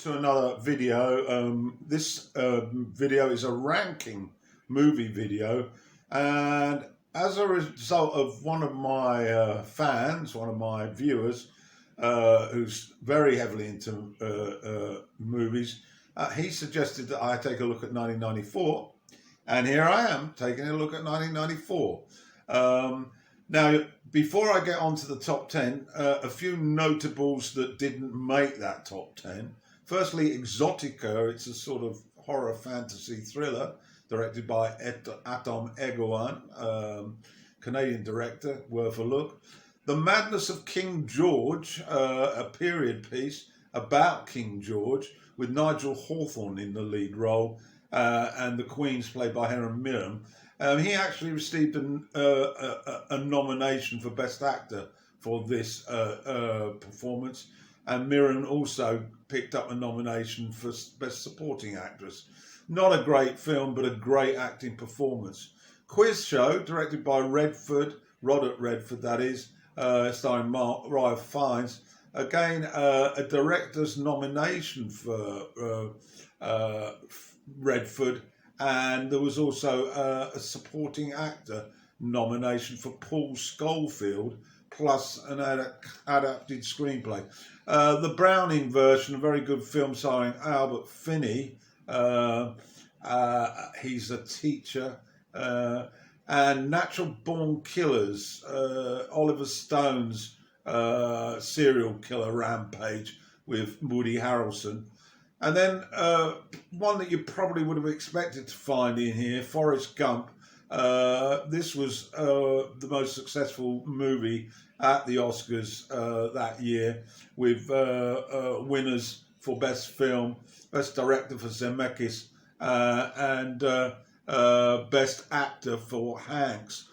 To another video. This video is a ranking movie video, and as a result of one of my fans, one of my viewers, who's very heavily into movies, he suggested that I take a look at 1994, and here I am taking a look at 1994. Now, before I get on to the top 10, a few notables that didn't make that top 10. Firstly, Exotica. It's a sort of horror fantasy thriller directed by Atom Egoyan, Canadian director, worth a look. The Madness of King George, a period piece about King George with Nigel Hawthorne in the lead role, and the Queen's played by Helen Mirren. He actually received a nomination for Best Actor for this performance, and Mirren also picked up a nomination for Best Supporting Actress. Not a great film, but a great acting performance. Quiz Show, directed by Robert Redford, that is, starring Ralph Fiennes. Again, a director's nomination for Redford, and there was also a supporting actor nomination for Paul Schofield, plus an adapted screenplay. The Browning version, a very good film starring Albert Finney. He's a teacher. And Natural Born Killers, Oliver Stone's serial killer rampage with Woody Harrelson. And then one that you probably would have expected to find in here, Forrest Gump. This was the most successful movie at the Oscars that year, with winners for Best Film, Best Director for Zemeckis, and Best Actor for Hanks.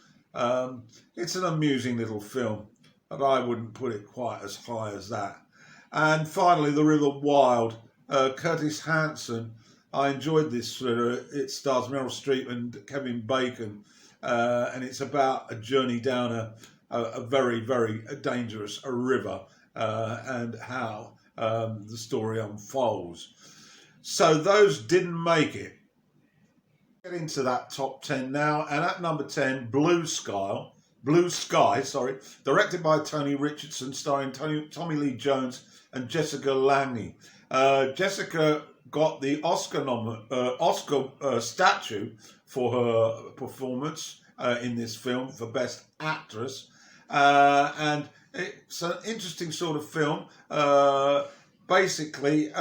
It's an amusing little film, but I wouldn't put it quite as high as that. And finally, The River Wild, Curtis Hanson. I enjoyed this thriller. It stars Meryl Streep and Kevin Bacon, and it's about a journey down a very, very dangerous river, and how the story unfolds. So those didn't make it. Get into that top 10 now, and at number 10, Blue Sky, directed by Tony Richardson, starring Tommy Lee Jones and Jessica Lange. Jessica got the Oscar statue for her performance in this film for Best Actress, and it's an interesting sort of film. Basically,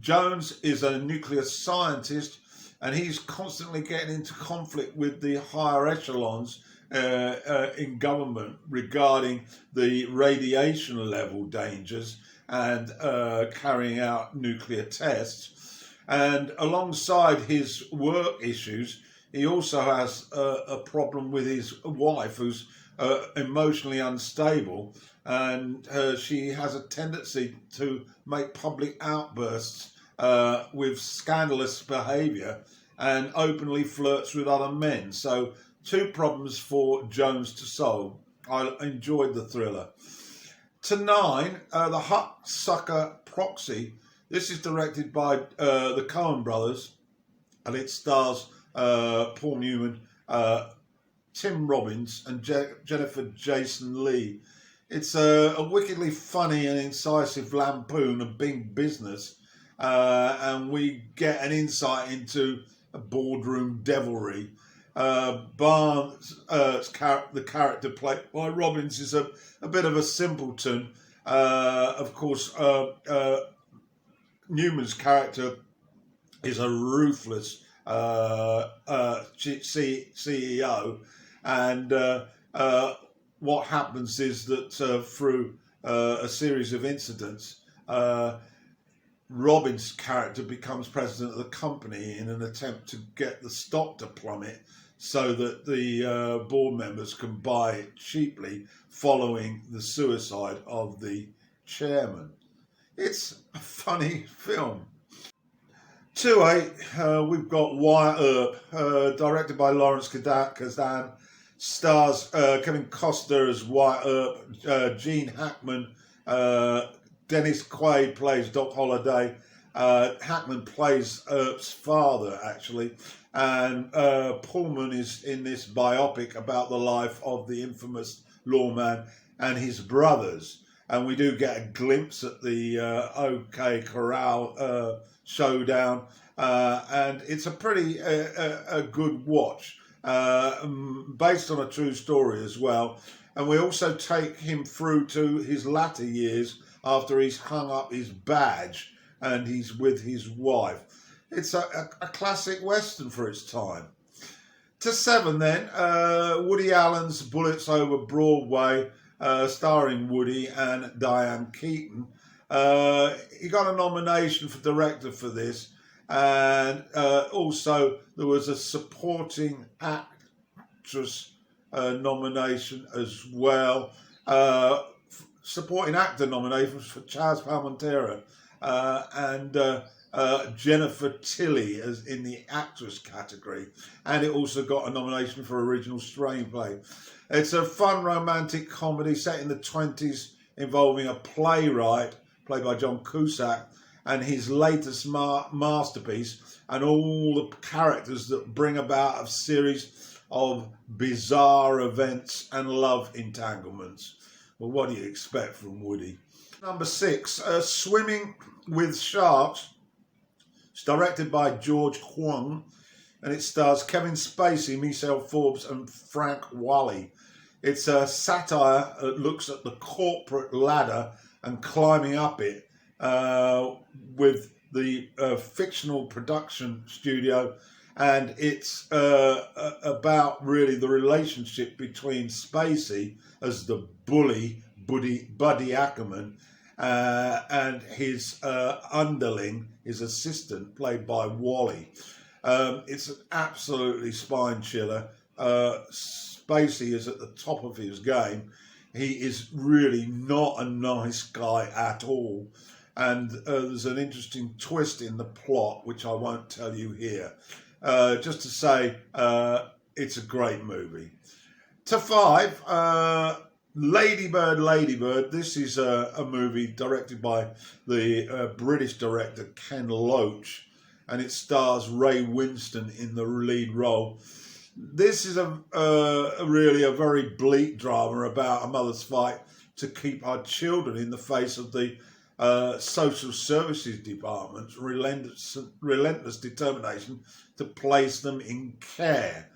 Jones is a nuclear scientist, and he's constantly getting into conflict with the higher echelons in government regarding the radiation level dangers and carrying out nuclear tests. And alongside his work issues, he also has a problem with his wife, who's emotionally unstable, and she has a tendency to make public outbursts with scandalous behaviour and openly flirts with other men. So two problems for Jones to solve. I enjoyed the thriller. To 9, the Hudsucker Proxy. This is directed by the Coen brothers, and it stars Paul Newman, Tim Robbins, and Jennifer Jason Leigh. It's a wickedly funny and incisive lampoon of big business, and we get an insight into a boardroom devilry. Barnes, the character played by Robbins, is a bit of a simpleton. Of course, Newman's character is a ruthless CEO, and what happens is that through a series of incidents, Robbins' character becomes president of the company in an attempt to get the stock to plummet so that the board members can buy it cheaply following the suicide of the chairman. It's a funny film. 2-8, we've got Wyatt Earp, directed by Lawrence Kasdan, stars Kevin Costner as Wyatt Earp, Gene Hackman, Dennis Quaid plays Doc Holliday. Hackman plays Earp's father, actually. And Pullman is in this biopic about the life of the infamous lawman and his brothers. And we do get a glimpse at the OK Corral showdown. And it's a pretty a good watch, based on a true story as well. And we also take him through to his latter years after he's hung up his badge and he's with his wife. It's a classic Western for its time. To 7 then, Woody Allen's Bullets Over Broadway, starring Woody and Diane Keaton. He got a nomination for director for this, and also there was a supporting actress nomination as well. Supporting actor nominations for Chaz Palminteri and Jennifer Tilly as in the actress category, and it also got a nomination for original screenplay. It's a fun romantic comedy set in the 20s involving a playwright played by John Cusack and his latest masterpiece, and all the characters that bring about a series of bizarre events and love entanglements. Well, what do you expect from Woody? Number 6, Swimming with Sharks. It's directed by George Huang, and it stars Kevin Spacey, Michelle Forbes, and Frank Whalley. It's a satire that looks at the corporate ladder and climbing up it, with the fictional production studio, and it's about really the relationship between Spacey as the bully, Buddy Ackerman, and his underling, his assistant, played by Whalley. It's an absolutely spine chiller. Spacey is at the top of his game. He is really not a nice guy at all. And there's an interesting twist in the plot, which I won't tell you here. Just to say, it's a great movie. To 5, Ladybird, Ladybird. This is a movie directed by the British director Ken Loach, and it stars Ray Winstone in the lead role. This is really a very bleak drama about a mother's fight to keep her children in the face of the social services department's relentless determination to place them in care.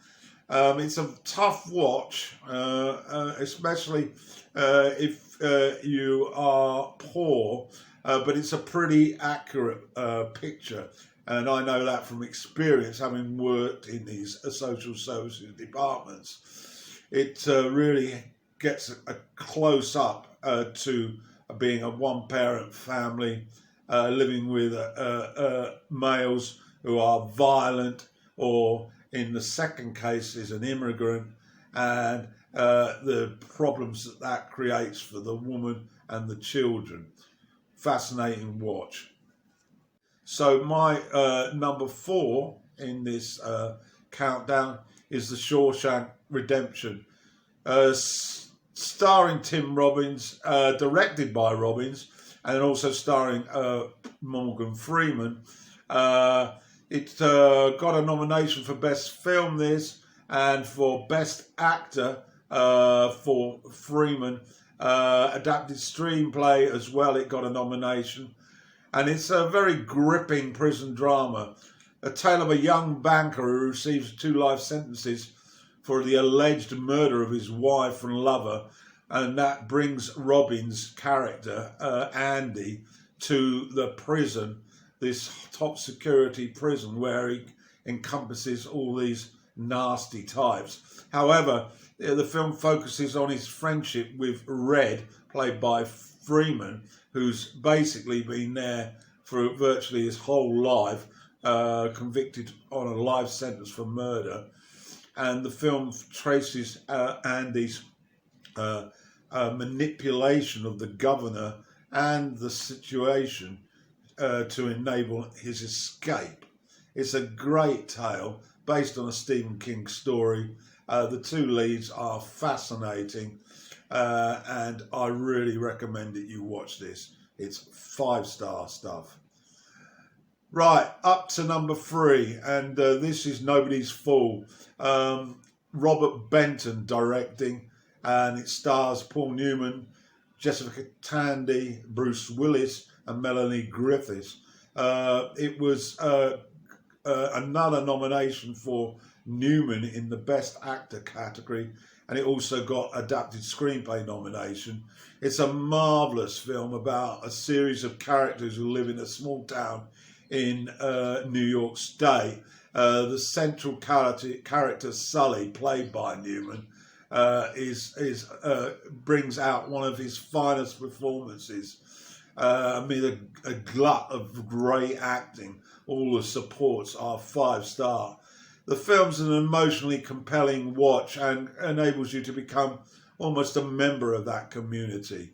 It's a tough watch, especially if you are poor, but it's a pretty accurate picture. And I know that from experience, having worked in these social services departments. It really gets a close up to being a one-parent family living with males who are violent, or in the second case is an immigrant, and the problems that creates for the woman and the children. Fascinating watch. So my number 4 in this countdown is The Shawshank Redemption, starring Tim Robbins, directed by Robbins, and also starring Morgan Freeman. It got a nomination for Best Film, and for Best Actor for Freeman. Adapted Screenplay as well, it got a nomination. And it's a very gripping prison drama, a tale of a young banker who receives 2 life sentences for the alleged murder of his wife and lover, and that brings Robbins' character, Andy, to the prison, this top security prison where he encompasses all these nasty types. However, the film focuses on his friendship with Red, played by Freeman, who's basically been there for virtually his whole life, convicted on a life sentence for murder. And the film traces Andy's manipulation of the governor and the situation to enable his escape. It's a great tale based on a Stephen King story. The 2 leads are fascinating, and I really recommend that you watch this. It's 5-star stuff. Right, up to number 3, and this is nobody's fool. Robert Benton directing, and it stars Paul Newman, Jessica Tandy, Bruce Willis, and Melanie Griffith. It was another nomination for Newman in the Best Actor category, and it also got Adapted Screenplay nomination. It's a marvellous film about a series of characters who live in a small town in New York State. The central character Sully, played by Newman, brings out one of his finest performances. A glut of great acting. All the supports are 5-star. The film's an emotionally compelling watch and enables you to become almost a member of that community.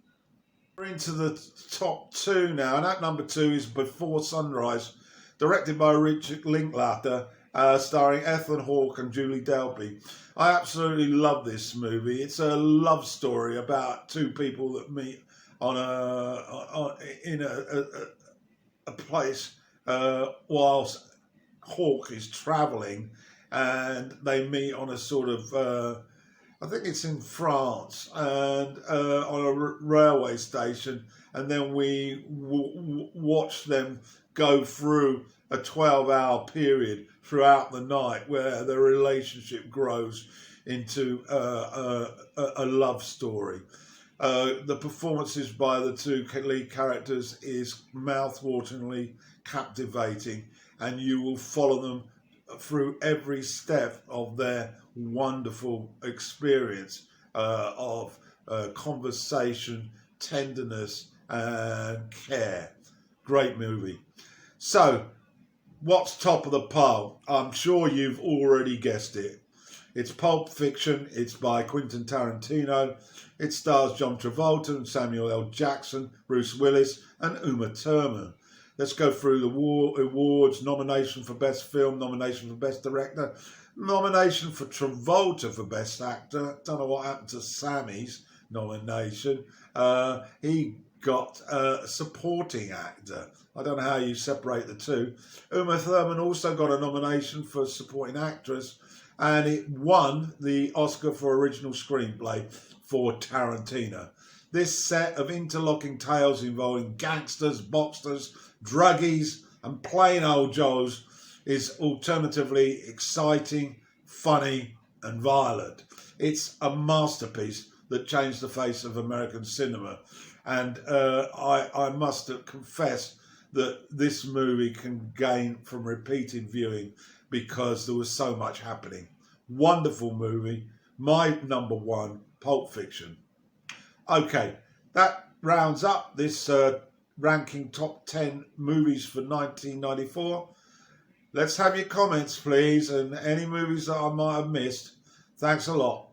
We're into the top 2 now, and at number 2 is Before Sunrise, directed by Richard Linklater, starring Ethan Hawke and Julie Delpy. I absolutely love this movie. It's a love story about 2 people that meet in a place whilst Hawke is travelling, and they meet on a sort of I think it's in France, and on a railway station, and then we watch them go through a 12-hour period throughout the night where their relationship grows into a love story. The performances by the 2 lead characters is mouth-wateringly captivating, and you will follow them through every step of their wonderful experience of conversation, tenderness and care. Great movie. So, what's top of the pile? I'm sure you've already guessed it. It's Pulp Fiction. It's by Quentin Tarantino. It stars John Travolta and Samuel L. Jackson, Bruce Willis and Uma Thurman. Let's go through the awards. Nomination for Best Film, nomination for Best Director, nomination for Travolta for Best Actor. Don't know what happened to Sammy's nomination. He got Supporting Actor. I don't know how you separate the 2. Uma Thurman also got a nomination for Supporting Actress, and it won the Oscar for Original Screenplay for Tarantino. This set of interlocking tales involving gangsters, boxers, druggies and plain old Joes is alternatively exciting, funny and violent. It's a masterpiece that changed the face of American cinema, and I must confess that this movie can gain from repeated viewing because there was so much happening. Wonderful movie. My number 1, Pulp Fiction. Okay, that rounds up this ranking top 10 movies for 1994. Let's have your comments, please, and any movies that I might have missed. Thanks a lot.